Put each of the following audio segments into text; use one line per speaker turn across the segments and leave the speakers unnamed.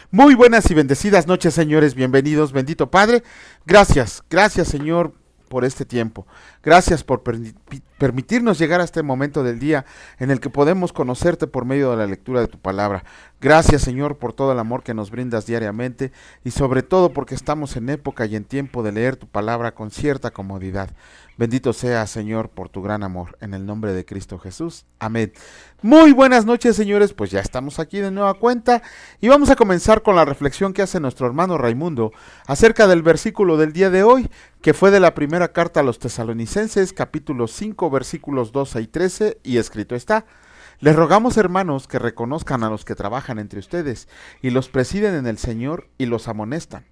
Muy buenas y bendecidas noches, señores. Bienvenidos, bendito Padre. Gracias, gracias, Señor, por este tiempo. Gracias por permitirnos llegar a este momento del día en el que podemos conocerte por medio de la lectura de tu palabra. Gracias, Señor, por todo el amor que nos brindas diariamente y sobre todo porque estamos en época y en tiempo de leer tu palabra con cierta comodidad. Bendito sea, Señor, por tu gran amor. En el nombre de Cristo Jesús. Amén. Muy buenas noches, señores. Pues ya estamos aquí de nueva cuenta y vamos a comenzar con la reflexión que hace nuestro hermano Raimundo acerca del versículo del día de hoy, que fue de la primera carta a los Tesalonicenses, capítulo 5, versículos 12 y 13, y escrito está: les rogamos, hermanos, que reconozcan a los que trabajan entre ustedes y los presiden en el Señor y los amonestan,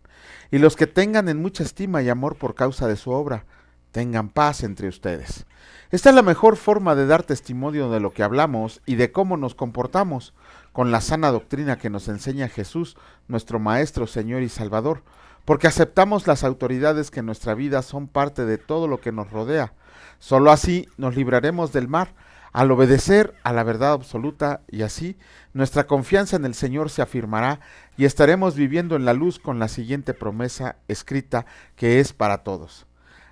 y los que tengan en mucha estima y amor por causa de su obra, tengan paz entre ustedes. Esta es la mejor forma de dar testimonio de lo que hablamos y de cómo nos comportamos, con la sana doctrina que nos enseña Jesús, nuestro Maestro, Señor y Salvador, porque aceptamos las autoridades que en nuestra vida son parte de todo lo que nos rodea. Solo así nos libraremos del mal, al obedecer a la verdad absoluta, y así nuestra confianza en el Señor se afirmará y estaremos viviendo en la luz con la siguiente promesa escrita que es para todos.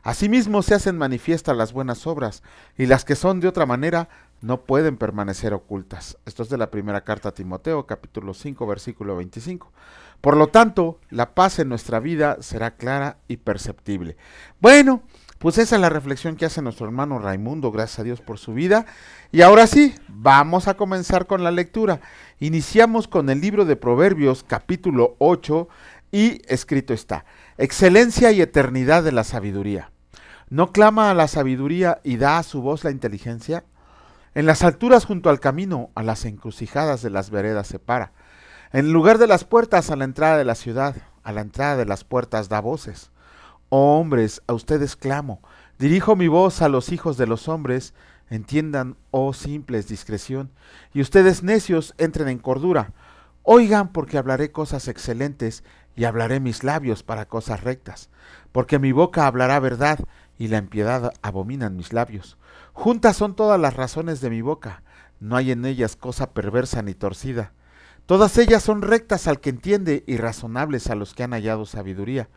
Asimismo se hacen manifiestas las buenas obras, y las que son de otra manera no pueden permanecer ocultas. Esto es de la primera carta a Timoteo, capítulo 5, versículo 25. Por lo tanto, la paz en nuestra vida será clara y perceptible. Bueno, pues esa es la reflexión que hace nuestro hermano Raimundo, gracias a Dios por su vida. Y ahora sí, vamos a comenzar con la lectura. Iniciamos con el libro de Proverbios, capítulo 8, y escrito está: excelencia y eternidad de la sabiduría. ¿No clama a la sabiduría y da a su voz la inteligencia? En las alturas junto al camino, a las encrucijadas de las veredas se para. En lugar de las puertas a la entrada de la ciudad, a la entrada de las puertas da voces. Oh hombres, a ustedes clamo, dirijo mi voz a los hijos de los hombres, entiendan, oh simples, discreción, y ustedes necios entren en cordura. Oigan, porque hablaré cosas excelentes, y hablaré mis labios para cosas rectas, porque mi boca hablará verdad, y la impiedad abominan mis labios. Juntas son todas las razones de mi boca, no hay en ellas cosa perversa ni torcida. Todas ellas son rectas al que entiende y razonables a los que han hallado sabiduría.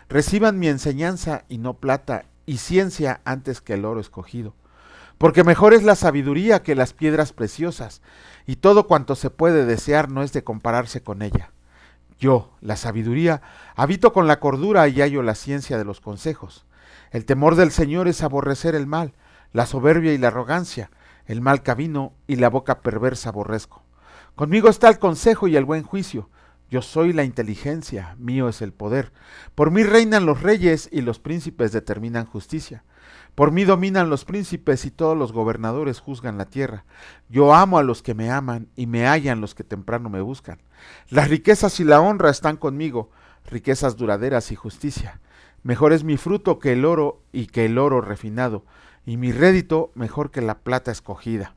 Reciban mi enseñanza y no plata, y ciencia antes que el oro escogido. Porque mejor es la sabiduría que las piedras preciosas, y todo cuanto se puede desear no es de compararse con ella. Yo, la sabiduría, habito con la cordura y hallo la ciencia de los consejos. El temor del Señor es aborrecer el mal, la soberbia y la arrogancia, el mal camino y la boca perversa aborrezco. Conmigo está el consejo y el buen juicio. Yo soy la inteligencia, mío es el poder. Por mí reinan los reyes y los príncipes determinan justicia. Por mí dominan los príncipes y todos los gobernadores juzgan la tierra. Yo amo a los que me aman y me hallan los que temprano me buscan. Las riquezas y la honra están conmigo, riquezas duraderas y justicia. Mejor es mi fruto que el oro y que el oro refinado, y mi rédito mejor que la plata escogida.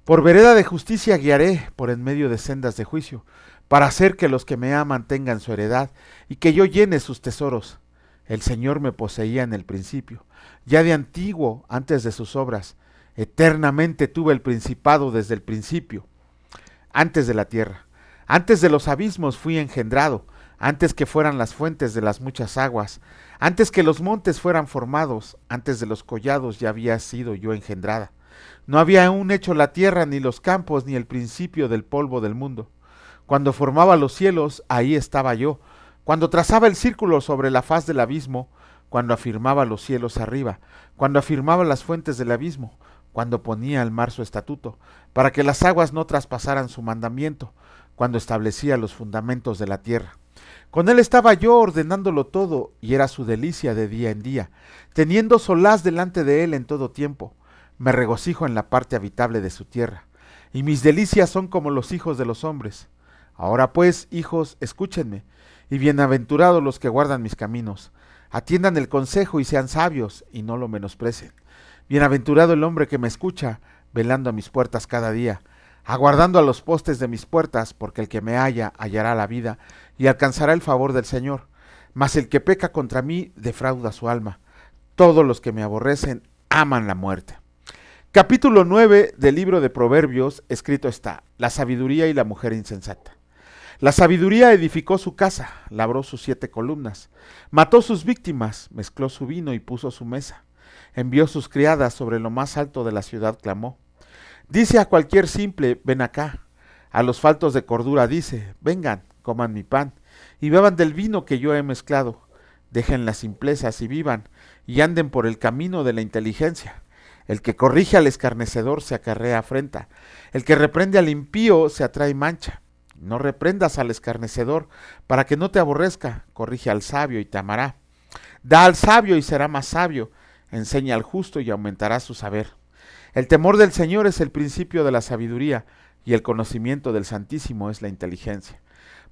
Por vereda de justicia guiaré por en medio de sendas de juicio, para hacer que los que me aman tengan su heredad y que yo llene sus tesoros. El Señor me poseía en el principio, ya de antiguo, antes de sus obras. Eternamente tuve el principado desde el principio, antes de la tierra. Antes de los abismos fui engendrado, antes que fueran las fuentes de las muchas aguas, antes que los montes fueran formados, antes de los collados ya había sido yo engendrada. No había aún hecho la tierra, ni los campos, ni el principio del polvo del mundo. Cuando formaba los cielos, ahí estaba yo. Cuando trazaba el círculo sobre la faz del abismo, cuando afirmaba los cielos arriba, cuando afirmaba las fuentes del abismo, cuando ponía al mar su estatuto, para que las aguas no traspasaran su mandamiento, cuando establecía los fundamentos de la tierra. Con él estaba yo ordenándolo todo, y era su delicia de día en día, teniendo solaz delante de él en todo tiempo. Me regocijo en la parte habitable de su tierra, y mis delicias son como los hijos de los hombres. Ahora pues, hijos, escúchenme, y bienaventurados los que guardan mis caminos. Atiendan el consejo y sean sabios, y no lo menosprecien. Bienaventurado el hombre que me escucha, velando a mis puertas cada día, aguardando a los postes de mis puertas, porque el que me halla hallará la vida, y alcanzará el favor del Señor. Mas el que peca contra mí defrauda su alma. Todos los que me aborrecen aman la muerte. Capítulo 9 del libro de Proverbios, escrito está: la sabiduría y la mujer insensata. La sabiduría edificó su casa, labró sus 7 columnas, mató sus víctimas, mezcló su vino y puso su mesa. Envió sus criadas sobre lo más alto de la ciudad, clamó. Dice a cualquier simple, ven acá. A los faltos de cordura dice, vengan, coman mi pan, y beban del vino que yo he mezclado. Dejen las simplezas y vivan, y anden por el camino de la inteligencia. El que corrige al escarnecedor se acarrea afrenta. El que reprende al impío se atrae mancha. No reprendas al escarnecedor, para que no te aborrezca. Corrige al sabio y te amará. Da al sabio y será más sabio. Enseña al justo y aumentará su saber. El temor del Señor es el principio de la sabiduría, y el conocimiento del Santísimo es la inteligencia.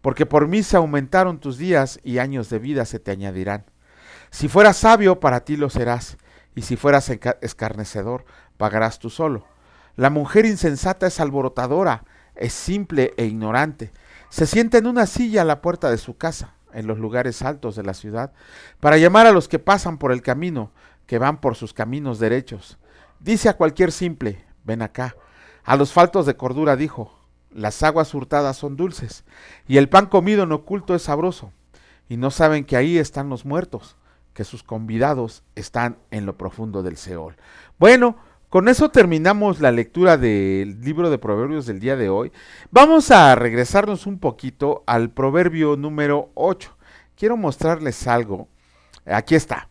Porque por mí se aumentaron tus días, y años de vida se te añadirán. Si fueras sabio, para ti lo serás, y si fueras escarnecedor, pagarás tú solo. La mujer insensata es alborotadora, es simple e ignorante. Se sienta en una silla a la puerta de su casa, en los lugares altos de la ciudad, para llamar a los que pasan por el camino, que van por sus caminos derechos. Dice a cualquier simple, ven acá. A los faltos de cordura dijo, las aguas hurtadas son dulces, y el pan comido en oculto es sabroso. Y no saben que ahí están los muertos, que sus convidados están en lo profundo del Seol. Bueno, con eso terminamos la lectura del libro de Proverbios del día de hoy. Vamos a regresarnos un poquito al proverbio número 8. Quiero mostrarles algo. Aquí está.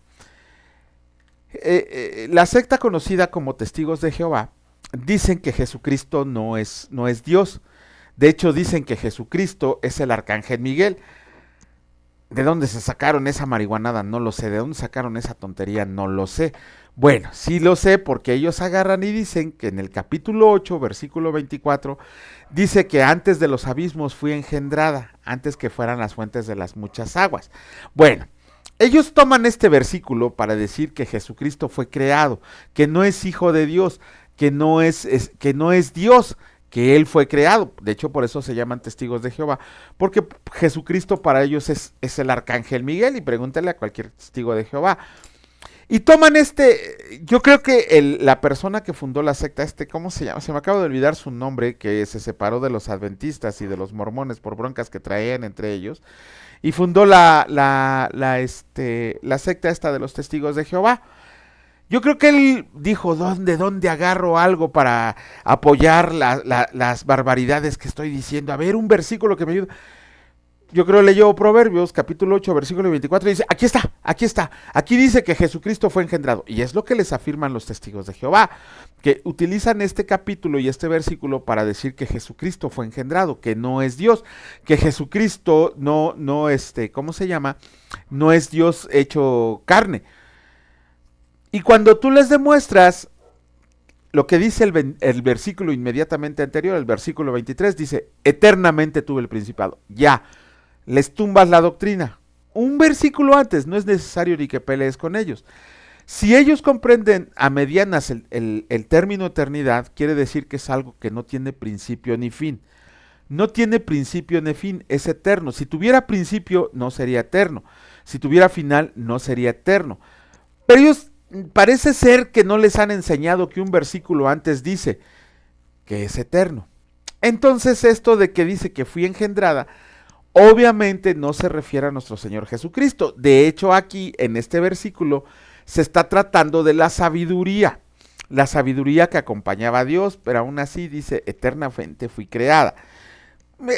La secta conocida como Testigos de Jehová dicen que Jesucristo no es Dios. De hecho, dicen que Jesucristo es el arcángel Miguel. ¿De dónde se sacaron esa marihuanada? No lo sé. ¿De dónde sacaron esa tontería? No lo sé. Bueno, sí lo sé porque ellos agarran y dicen que en el capítulo 8, versículo 24, dice que antes de los abismos fui engendrada, antes que fueran las fuentes de las muchas aguas. Bueno, ellos toman este versículo para decir que Jesucristo fue creado, que no es hijo de Dios, que no es Dios, que Él fue creado. De hecho, por eso se llaman Testigos de Jehová, porque Jesucristo para ellos es el arcángel Miguel, y pregúntale a cualquier testigo de Jehová. Y toman yo creo que la persona que fundó la secta, ¿cómo se llama? Se me acaba de olvidar su nombre, que se separó de los adventistas y de los mormones por broncas que traían entre ellos, y fundó la secta esta de los Testigos de Jehová. Yo creo que él dijo, ¿dónde agarro algo para apoyar las barbaridades que estoy diciendo? A ver, un versículo que me ayude. Yo creo leyó Proverbios, capítulo 8, versículo 24, y dice, aquí está, aquí dice que Jesucristo fue engendrado, y es lo que les afirman los Testigos de Jehová, que utilizan este capítulo y este versículo para decir que Jesucristo fue engendrado, que no es Dios, que Jesucristo no es Dios hecho carne. Y cuando tú les demuestras lo que dice el versículo inmediatamente anterior, el versículo 23, dice, eternamente tuve el principado, ya. Les tumbas la doctrina. Un versículo antes, no es necesario ni que pelees con ellos. Si ellos comprenden a medianas el término eternidad, quiere decir que es algo que no tiene principio ni fin. No tiene principio ni fin, es eterno. Si tuviera principio, no sería eterno. Si tuviera final, no sería eterno. Pero ellos parece ser que no les han enseñado que un versículo antes dice que es eterno. Entonces esto de que dice que fui engendrada, obviamente no se refiere a nuestro Señor Jesucristo. De hecho, aquí en este versículo se está tratando de la sabiduría que acompañaba a Dios, pero aún así dice, eternamente fui creada.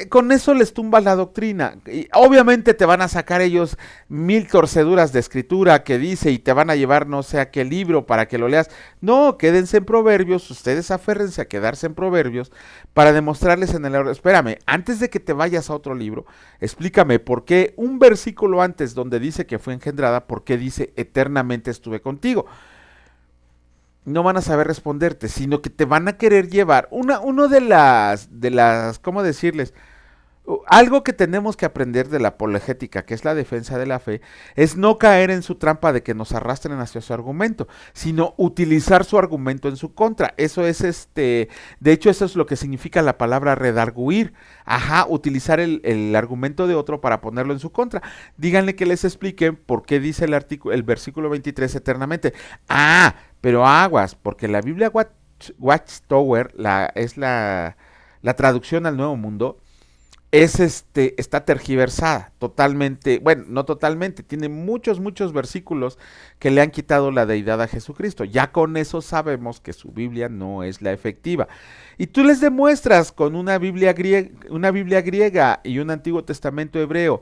Con eso les tumbas la doctrina. Y obviamente te van a sacar ellos 1000 torceduras de escritura que dice y te van a llevar no sé a qué libro para que lo leas. No, quédense en Proverbios, ustedes aférrense a quedarse en Proverbios para demostrarles en el error. Espérame, antes de que te vayas a otro libro, explícame por qué un versículo antes donde dice que fue engendrada, por qué dice eternamente estuve contigo. No van a saber responderte, sino que te van a querer llevar uno de las, ¿cómo decirles? Algo que tenemos que aprender de la apologética, que es la defensa de la fe, es no caer en su trampa de que nos arrastren hacia su argumento, sino utilizar su argumento en su contra. Eso es de hecho eso es lo que significa la palabra redarguir. Utilizar el argumento de otro para ponerlo en su contra. Díganle que les expliquen por qué dice el versículo 23 eternamente. Pero aguas, porque la Biblia Watchtower es la traducción al Nuevo Mundo. está tergiversada totalmente, bueno, no totalmente, tiene muchos versículos que le han quitado la deidad a Jesucristo. Ya con eso sabemos que su Biblia no es la efectiva. Y tú les demuestras con una Biblia griega y un Antiguo Testamento hebreo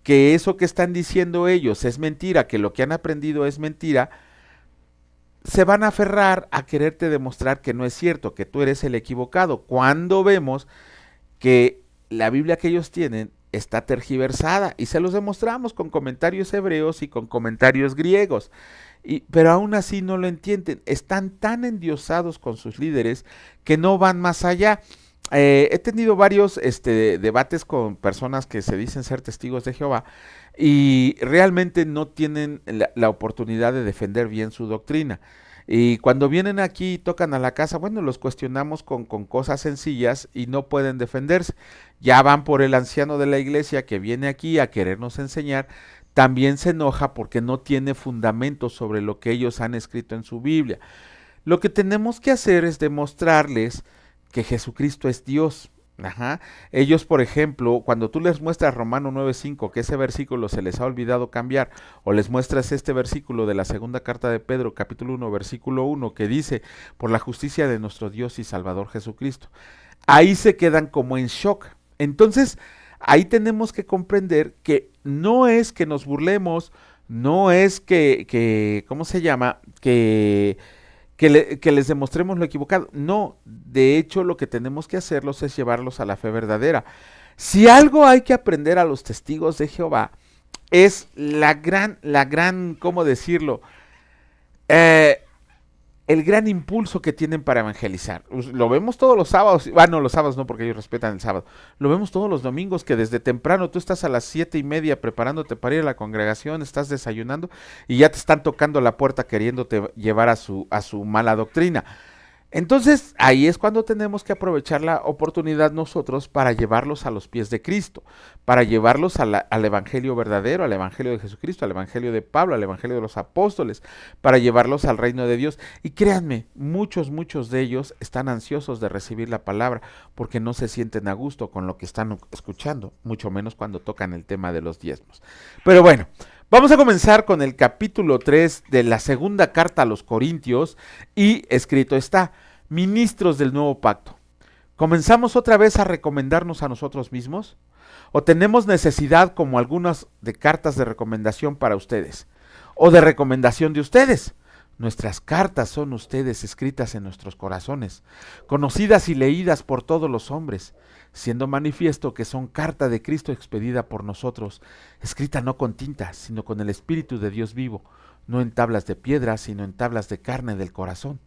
que eso que están diciendo ellos es mentira, que lo que han aprendido es mentira, se van a aferrar a quererte demostrar que no es cierto, que tú eres el equivocado, cuando vemos que la Biblia que ellos tienen está tergiversada y se los demostramos con comentarios hebreos y con comentarios griegos. Pero aún así no lo entienden, están tan endiosados con sus líderes que no van más allá. He tenido varios debates con personas que se dicen ser testigos de Jehová y realmente no tienen la oportunidad de defender bien su doctrina. Y cuando vienen aquí y tocan a la casa, bueno, los cuestionamos con cosas sencillas y no pueden defenderse. Ya van por el anciano de la iglesia que viene aquí a querernos enseñar, también se enoja porque no tiene fundamento sobre lo que ellos han escrito en su Biblia. Lo que tenemos que hacer es demostrarles que Jesucristo es Dios. Ajá. Ellos, por ejemplo, cuando tú les muestras Romano 9:5, que ese versículo se les ha olvidado cambiar, o les muestras este versículo de la segunda carta de Pedro, capítulo 1, versículo 1, que dice, por la justicia de nuestro Dios y Salvador Jesucristo, ahí se quedan como en shock. Entonces, ahí tenemos que comprender que no es que nos burlemos, no es ¿cómo se llama? Que les demostremos lo equivocado. No, de hecho lo que tenemos que hacerlos es llevarlos a la fe verdadera. Si algo hay que aprender a los testigos de Jehová es ¿cómo decirlo? Eh, el gran impulso que tienen para evangelizar. Lo vemos todos los sábados, bueno, los sábados no porque ellos respetan el sábado, lo vemos todos los domingos que desde temprano tú estás a las 7:30 preparándote para ir a la congregación, estás desayunando y ya te están tocando la puerta queriéndote llevar a su mala doctrina. Entonces, ahí es cuando tenemos que aprovechar la oportunidad nosotros para llevarlos a los pies de Cristo, para llevarlos al Evangelio verdadero, al Evangelio de Jesucristo, al Evangelio de Pablo, al Evangelio de los apóstoles, para llevarlos al reino de Dios. Y créanme, muchos de ellos están ansiosos de recibir la palabra porque no se sienten a gusto con lo que están escuchando, mucho menos cuando tocan el tema de los diezmos. Pero bueno, vamos a comenzar con el capítulo 3 de la segunda carta a los Corintios y escrito está, ministros del nuevo pacto. ¿Comenzamos otra vez a recomendarnos a nosotros mismos? ¿O tenemos necesidad como algunas de cartas de recomendación para ustedes? ¿O de recomendación de ustedes? Nuestras cartas son ustedes escritas en nuestros corazones, conocidas y leídas por todos los hombres, siendo manifiesto que son carta de Cristo expedida por nosotros, escrita no con tinta, sino con el Espíritu de Dios vivo, no en tablas de piedra, sino en tablas de carne del corazón.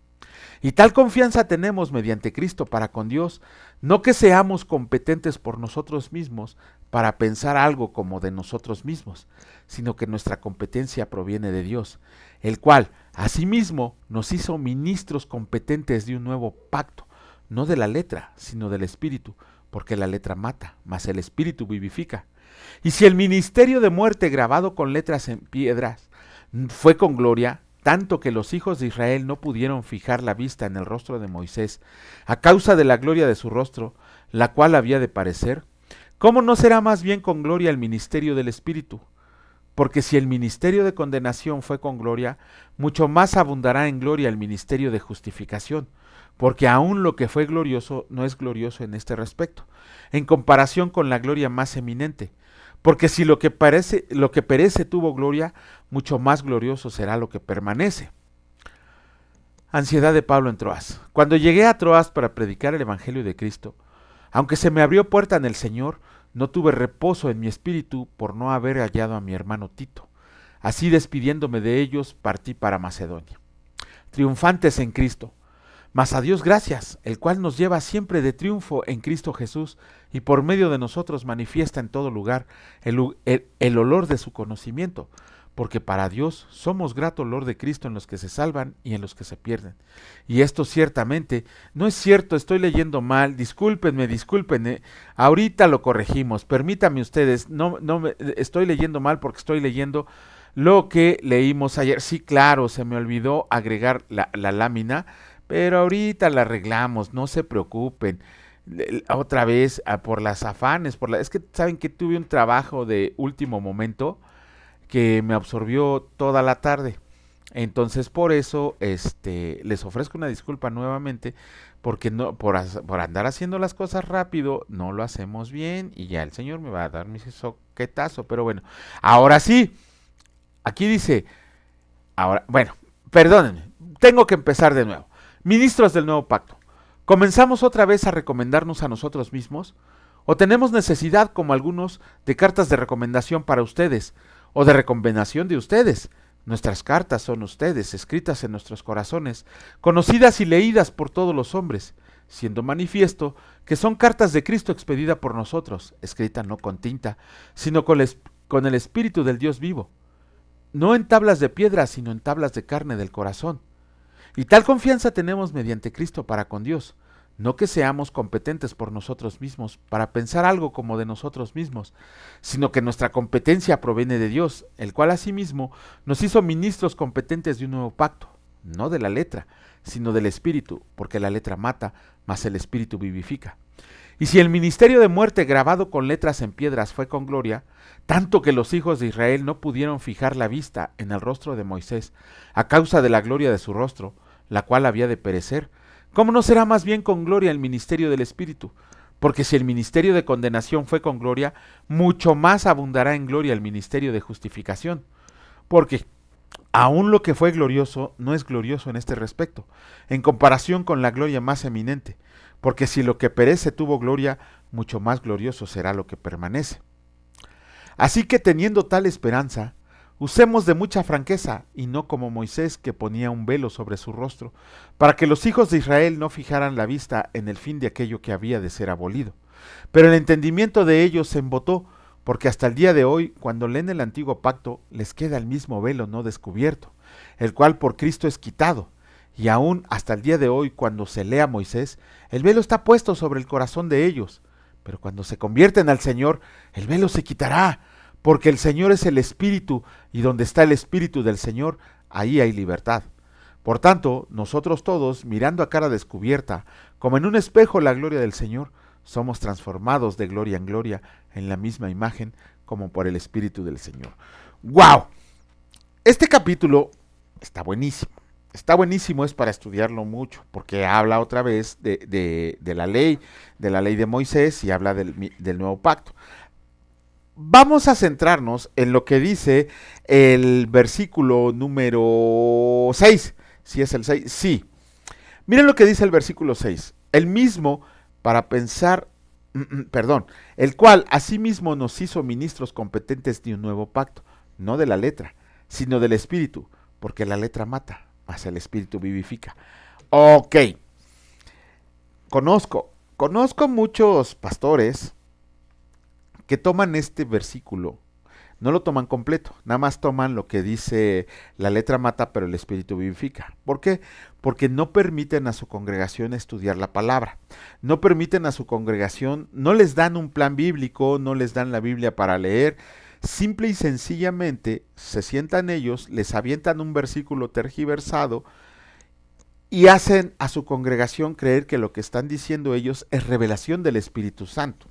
Y tal confianza tenemos mediante Cristo para con Dios, no que seamos competentes por nosotros mismos para pensar algo como de nosotros mismos, sino que nuestra competencia proviene de Dios, el cual, asimismo, nos hizo ministros competentes de un nuevo pacto, no de la letra, sino del Espíritu, porque la letra mata, mas el Espíritu vivifica. Y si el ministerio de muerte grabado con letras en piedras fue con gloria, tanto que los hijos de Israel no pudieron fijar la vista en el rostro de Moisés, a causa de la gloria de su rostro, la cual había de parecer, ¿cómo no será más bien con gloria el ministerio del Espíritu? Porque si el ministerio de condenación fue con gloria, mucho más abundará en gloria el ministerio de justificación, porque aún lo que fue glorioso no es glorioso en este respecto, en comparación con la gloria más eminente. Porque si lo que perece tuvo gloria, mucho más glorioso será lo que permanece. Ansiedad de Pablo en Troas. Cuando llegué a Troas para predicar el Evangelio de Cristo, aunque se me abrió puerta en el Señor, no tuve reposo en mi espíritu por no haber hallado a mi hermano Tito. Así despidiéndome de ellos, partí para Macedonia. Triunfantes en Cristo. Mas a Dios gracias, el cual nos lleva siempre de triunfo en Cristo Jesús, y por medio de nosotros manifiesta en todo lugar el olor de su conocimiento, porque para Dios somos grato olor de Cristo en los que se salvan y en los que se pierden. Y esto ciertamente no es cierto, estoy leyendo mal, discúlpenme, ahorita lo corregimos, permítanme ustedes, estoy leyendo mal porque estoy leyendo lo que leímos ayer. Sí, claro, se me olvidó agregar la lámina, pero ahorita la arreglamos, no se preocupen. Otra vez, por las afanes, es que saben que tuve un trabajo de último momento que me absorbió toda la tarde. Entonces por eso les ofrezco una disculpa nuevamente porque no por andar haciendo las cosas rápido no lo hacemos bien y ya el Señor me va a dar mi soquetazo, pero bueno, ahora sí, aquí dice, ahora, bueno, perdónenme, tengo que empezar de nuevo. Ministros del nuevo pacto, ¿comenzamos otra vez a recomendarnos a nosotros mismos? ¿O tenemos necesidad, como algunos, de cartas de recomendación para ustedes o de recomendación de ustedes? Nuestras cartas son ustedes, escritas en nuestros corazones, conocidas y leídas por todos los hombres, siendo manifiesto que son cartas de Cristo expedida por nosotros, escrita no con tinta, sino con el Espíritu del Dios vivo, no en tablas de piedra, sino en tablas de carne del corazón. Y tal confianza tenemos mediante Cristo para con Dios, no que seamos competentes por nosotros mismos para pensar algo como de nosotros mismos, sino que nuestra competencia proviene de Dios, el cual asimismo nos hizo ministros competentes de un nuevo pacto, no de la letra, sino del Espíritu, porque la letra mata, mas el Espíritu vivifica. Y si el ministerio de muerte grabado con letras en piedras fue con gloria, tanto que los hijos de Israel no pudieron fijar la vista en el rostro de Moisés, a causa de la gloria de su rostro, la cual había de perecer, ¿cómo no será más bien con gloria el ministerio del Espíritu? Porque si el ministerio de condenación fue con gloria, mucho más abundará en gloria el ministerio de justificación. Porque aún lo que fue glorioso no es glorioso en este respecto, en comparación con la gloria más eminente. Porque si lo que perece tuvo gloria, mucho más glorioso será lo que permanece. Así que teniendo tal esperanza, usemos de mucha franqueza, y no como Moisés, que ponía un velo sobre su rostro, para que los hijos de Israel no fijaran la vista en el fin de aquello que había de ser abolido. Pero el entendimiento de ellos se embotó, porque hasta el día de hoy, cuando leen el antiguo pacto, les queda el mismo velo no descubierto, el cual por Cristo es quitado, y aún hasta el día de hoy, cuando se lea Moisés, el velo está puesto sobre el corazón de ellos. Pero cuando se convierten al Señor, el velo se quitará, porque el Señor es el Espíritu, y donde está el Espíritu del Señor, ahí hay libertad. Por tanto, nosotros todos, mirando a cara descubierta, como en un espejo la gloria del Señor, somos transformados de gloria en gloria en la misma imagen, como por el Espíritu del Señor. ¡Wow! Este capítulo está buenísimo. Está buenísimo, es para estudiarlo mucho, porque habla otra vez de la ley de Moisés y habla del nuevo pacto. Vamos a centrarnos en lo que dice el versículo número 6. Si es el 6, sí. Miren lo que dice el versículo 6. El mismo para pensar, el cual asimismo nos hizo ministros competentes de un nuevo pacto, no de la letra, sino del Espíritu, porque la letra mata, mas el Espíritu vivifica. Ok. Conozco muchos pastores que toman este versículo, no lo toman completo, nada más toman lo que dice la letra mata, pero el Espíritu vivifica. ¿Por qué? Porque no permiten a su congregación estudiar la palabra, no permiten a su congregación, no les dan un plan bíblico, no les dan la Biblia para leer, simple y sencillamente se sientan ellos, les avientan un versículo tergiversado y hacen a su congregación creer que lo que están diciendo ellos es revelación del Espíritu Santo.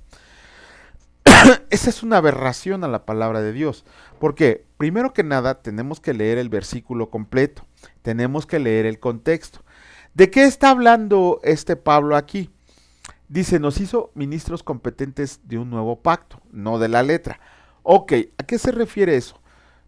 Esa es una aberración a la palabra de Dios, porque primero que nada tenemos que leer el versículo completo, tenemos que leer el contexto. ¿De qué está hablando este Pablo aquí? Dice, nos hizo ministros competentes de un nuevo pacto, no de la letra. Ok, ¿a qué se refiere eso?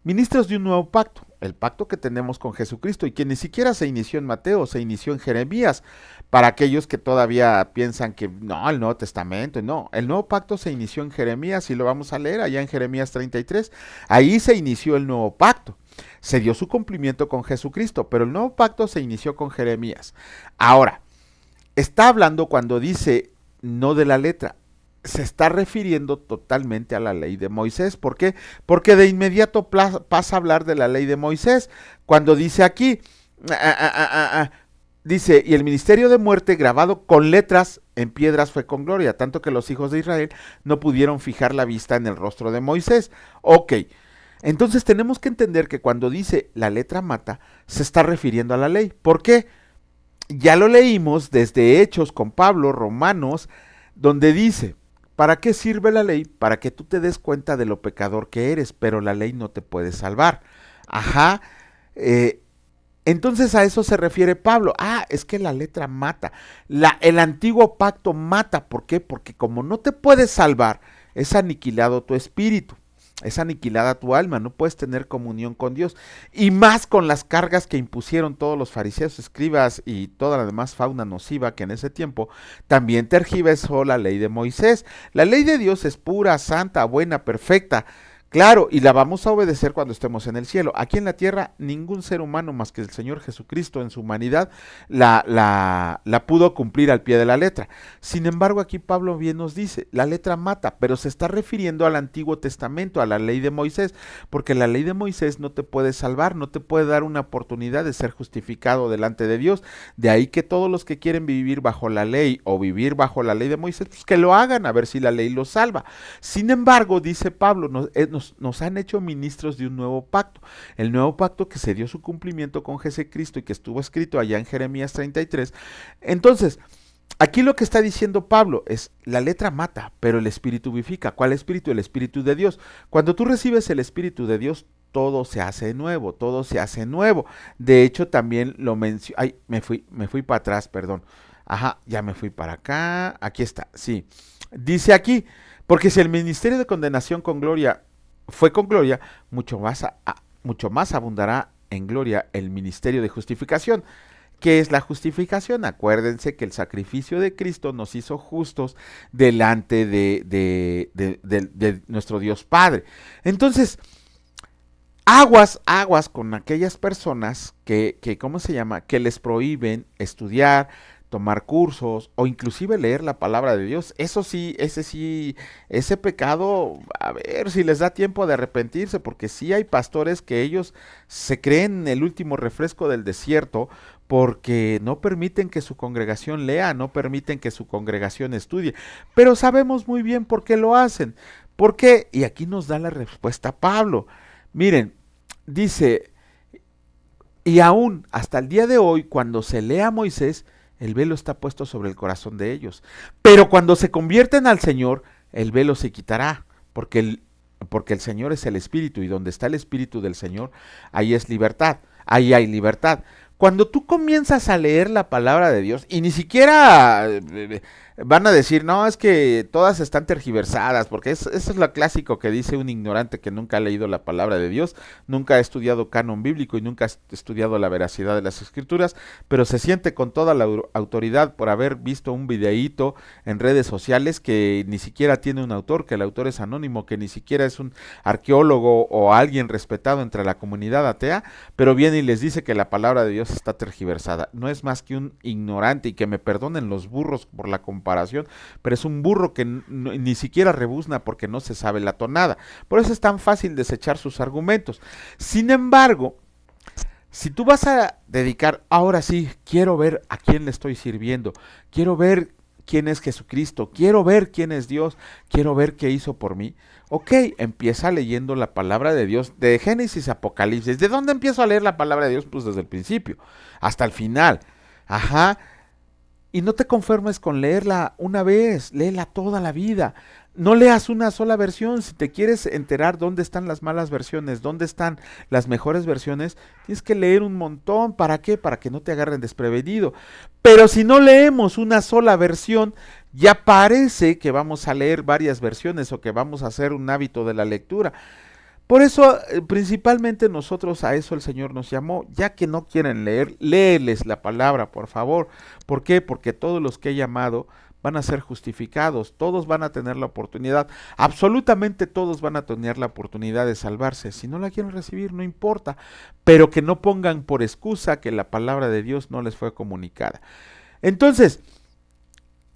Ministros de un nuevo pacto, el pacto que tenemos con Jesucristo y que ni siquiera se inició en Mateo, se inició en Jeremías, para aquellos que todavía piensan que no, el Nuevo Testamento, no, el nuevo pacto se inició en Jeremías y lo vamos a leer allá en Jeremías 33, ahí se inició el nuevo pacto, se dio su cumplimiento con Jesucristo, pero el nuevo pacto se inició con Jeremías. Ahora, está hablando cuando dice no de la letra, se está refiriendo totalmente a la ley de Moisés. ¿Por qué? Porque de inmediato pasa a hablar de la ley de Moisés. Cuando dice aquí, dice, y el ministerio de muerte grabado con letras en piedras fue con gloria, tanto que los hijos de Israel no pudieron fijar la vista en el rostro de Moisés. Ok, entonces tenemos que entender que cuando dice la letra mata, se está refiriendo a la ley. ¿Por qué? Ya lo leímos desde Hechos con Pablo, Romanos, donde dice, ¿para qué sirve la ley? Para que tú te des cuenta de lo pecador que eres, pero la ley no te puede salvar. Ajá. Entonces a eso se refiere Pablo. Es que la letra mata. El antiguo pacto mata. ¿Por qué? Porque como no te puedes salvar, es aniquilado tu espíritu. Es aniquilada tu alma, no puedes tener comunión con Dios. Y más con las cargas que impusieron todos los fariseos, escribas y toda la demás fauna nociva que en ese tiempo también tergiversó la ley de Moisés. La ley de Dios es pura, santa, buena, perfecta. Claro, y la vamos a obedecer cuando estemos en el cielo. Aquí en la tierra, ningún ser humano más que el Señor Jesucristo en su humanidad la pudo cumplir al pie de la letra. Sin embargo, aquí Pablo bien nos dice, la letra mata, pero se está refiriendo al Antiguo Testamento, a la ley de Moisés, porque la ley de Moisés no te puede salvar, no te puede dar una oportunidad de ser justificado delante de Dios. De ahí que todos los que quieren vivir bajo la ley o vivir bajo la ley de Moisés, pues que lo hagan, a ver si la ley los salva. Sin embargo, dice Pablo, nos han hecho ministros de un nuevo pacto. El nuevo pacto que se dio su cumplimiento con Jesucristo y que estuvo escrito allá en Jeremías 33. Entonces, aquí lo que está diciendo Pablo es, la letra mata, pero el espíritu vivifica. ¿Cuál espíritu? El espíritu de Dios. Cuando tú recibes el espíritu de Dios, todo se hace nuevo, todo se hace nuevo. De hecho, también lo menciono. Ay, me fui para atrás, perdón. Ajá, ya me fui para acá. Aquí está, sí. Dice aquí, porque si el ministerio de condenación con gloria fue con gloria, mucho más abundará en gloria el ministerio de justificación. ¿Qué es la justificación? Acuérdense que el sacrificio de Cristo nos hizo justos delante de nuestro Dios Padre. Entonces, aguas con aquellas personas que, ¿cómo se llama? Que les prohíben estudiar, tomar cursos o inclusive leer la palabra de Dios. Eso sí, ese pecado, a ver si les da tiempo de arrepentirse, porque sí hay pastores que ellos se creen el último refresco del desierto porque no permiten que su congregación lea, no permiten que su congregación estudie, pero sabemos muy bien por qué lo hacen. ¿Por qué? Y aquí nos da la respuesta Pablo. Miren, dice, y aún hasta el día de hoy, cuando se lee a Moisés, el velo está puesto sobre el corazón de ellos. Pero cuando se convierten al Señor, el velo se quitará, porque el Señor es el Espíritu, y donde está el Espíritu del Señor, ahí es libertad, ahí hay libertad. Cuando tú comienzas a leer la palabra de Dios, y ni siquiera van a decir, no, es que todas están tergiversadas, porque eso es lo clásico que dice un ignorante que nunca ha leído la palabra de Dios, nunca ha estudiado canon bíblico y nunca ha estudiado la veracidad de las escrituras, pero se siente con toda la autoridad por haber visto un videíto en redes sociales que ni siquiera tiene un autor, que el autor es anónimo, que ni siquiera es un arqueólogo o alguien respetado entre la comunidad atea, pero viene y les dice que la palabra de Dios está tergiversada. No es más que un ignorante, y que me perdonen los burros por la comparación, pero es un burro que ni siquiera rebuzna porque no se sabe la tonada. Por eso es tan fácil desechar sus argumentos. Sin embargo, si tú vas a dedicar, ahora sí, quiero ver a quién le estoy sirviendo, quiero ver quién es Jesucristo, quiero ver quién es Dios, quiero ver qué hizo por mí. Ok, empieza leyendo la palabra de Dios de Génesis a Apocalipsis. ¿De dónde empiezo a leer la palabra de Dios? Pues desde el principio hasta el final. Ajá. Y no te conformes con leerla una vez, léela toda la vida. No leas una sola versión. Si te quieres enterar dónde están las malas versiones, dónde están las mejores versiones, tienes que leer un montón. ¿Para qué? Para que no te agarren desprevenido. Pero si no leemos una sola versión, ya parece que vamos a leer varias versiones o que vamos a hacer un hábito de la lectura. Por eso, principalmente nosotros a eso el Señor nos llamó, ya que no quieren leer, léeles la palabra, por favor. ¿Por qué? Porque todos los que he llamado van a ser justificados, todos van a tener la oportunidad, absolutamente todos van a tener la oportunidad de salvarse. Si no la quieren recibir, no importa, pero que no pongan por excusa que la palabra de Dios no les fue comunicada. Entonces,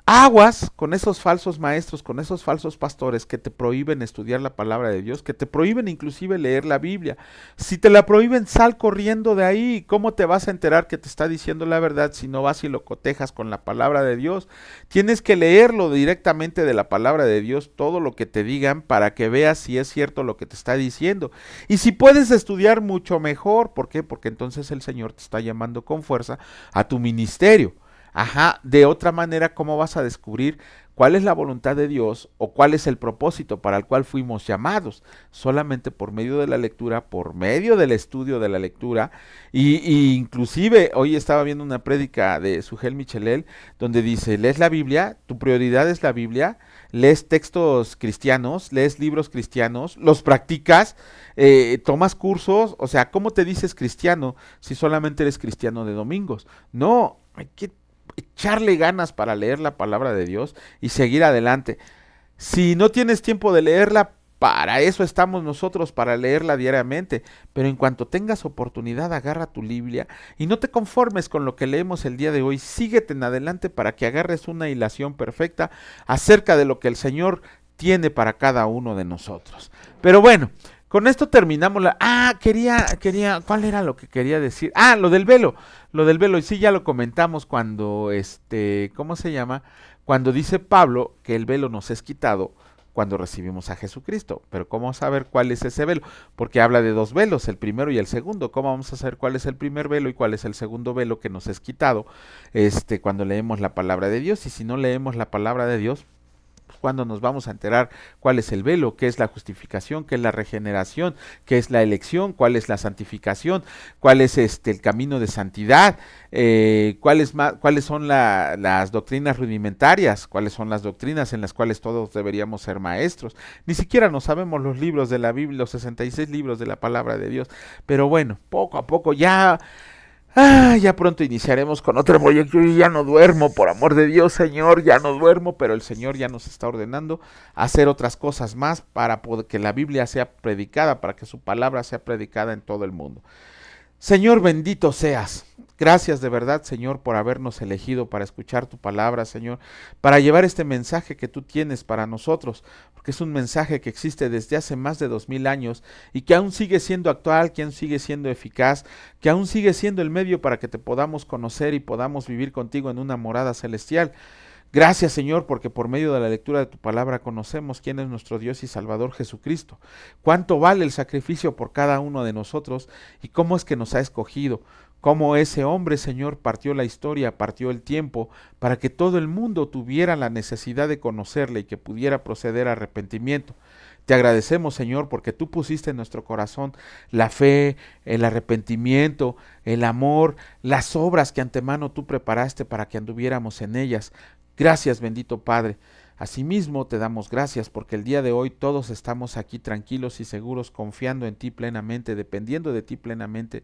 aguas con esos falsos maestros, con esos falsos pastores que te prohíben estudiar la palabra de Dios, que te prohíben inclusive leer la Biblia. Si te la prohíben, sal corriendo de ahí. ¿Cómo te vas a enterar que te está diciendo la verdad si no vas y lo cotejas con la palabra de Dios? Tienes que leerlo directamente de la palabra de Dios, todo lo que te digan, para que veas si es cierto lo que te está diciendo. Y si puedes estudiar, mucho mejor. ¿Por qué? Porque entonces el Señor te está llamando con fuerza a tu ministerio. Ajá, de otra manera, ¿cómo vas a descubrir cuál es la voluntad de Dios o cuál es el propósito para el cual fuimos llamados? Solamente por medio de la lectura, por medio del estudio de la lectura, y inclusive hoy estaba viendo una prédica de Sugel Michelel donde dice, lees la Biblia, tu prioridad es la Biblia, lees textos cristianos, lees libros cristianos, los practicas, tomas cursos, o sea, ¿cómo te dices cristiano si solamente eres cristiano de domingos? No, hay que echarle ganas para leer la palabra de Dios y seguir adelante. Si no tienes tiempo de leerla, para eso estamos nosotros, para leerla diariamente. Pero en cuanto tengas oportunidad, agarra tu Biblia y no te conformes con lo que leemos el día de hoy. Síguete en adelante para que agarres una hilación perfecta acerca de lo que el Señor tiene para cada uno de nosotros. Pero bueno, con esto terminamos la... ¿cuál era lo que quería decir? Lo del velo, y sí, ya lo comentamos cuando, ¿cómo se llama? Cuando dice Pablo que el velo nos es quitado cuando recibimos a Jesucristo. Pero ¿cómo saber cuál es ese velo? Porque habla de dos velos, el primero y el segundo. ¿Cómo vamos a saber cuál es el primer velo y cuál es el segundo velo que nos es quitado, cuando leemos la palabra de Dios? Y si no leemos la palabra de Dios, cuando nos vamos a enterar cuál es el velo, qué es la justificación, qué es la regeneración, qué es la elección, cuál es la santificación, cuál es el camino de santidad, cuáles son las doctrinas rudimentarias, cuáles son las doctrinas en las cuales todos deberíamos ser maestros. Ni siquiera nos sabemos los libros de la Biblia, los 66 libros de la palabra de Dios, pero bueno, poco a poco ya pronto iniciaremos con otro proyecto. Yo ya no duermo, por amor de Dios, Señor, ya no duermo, pero el Señor ya nos está ordenando hacer otras cosas más para que la Biblia sea predicada, para que su palabra sea predicada en todo el mundo. Señor, bendito seas. Gracias de verdad, Señor, por habernos elegido para escuchar tu palabra, Señor, para llevar este mensaje que tú tienes para nosotros, porque es un mensaje que existe desde hace más de 2000 años y que aún sigue siendo actual, que aún sigue siendo eficaz, que aún sigue siendo el medio para que te podamos conocer y podamos vivir contigo en una morada celestial. Gracias, Señor, porque por medio de la lectura de tu palabra conocemos quién es nuestro Dios y Salvador Jesucristo, cuánto vale el sacrificio por cada uno de nosotros y cómo es que nos ha escogido, cómo ese hombre, Señor, partió la historia, partió el tiempo, para que todo el mundo tuviera la necesidad de conocerle y que pudiera proceder a arrepentimiento. Te agradecemos, Señor, porque tú pusiste en nuestro corazón la fe, el arrepentimiento, el amor, las obras que antemano tú preparaste para que anduviéramos en ellas. Gracias, bendito Padre. Asimismo te damos gracias porque el día de hoy todos estamos aquí tranquilos y seguros, confiando en ti plenamente, dependiendo de ti plenamente,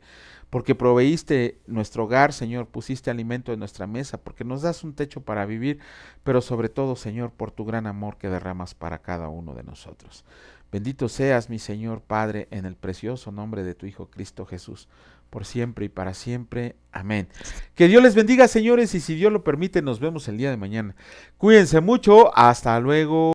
porque proveíste nuestro hogar, Señor, pusiste alimento en nuestra mesa, porque nos das un techo para vivir, pero sobre todo, Señor, por tu gran amor que derramas para cada uno de nosotros. Bendito seas, mi Señor Padre, en el precioso nombre de tu Hijo Cristo Jesús, por siempre y para siempre. Amén. Que Dios les bendiga, señores, y si Dios lo permite, nos vemos el día de mañana. Cuídense mucho, hasta luego.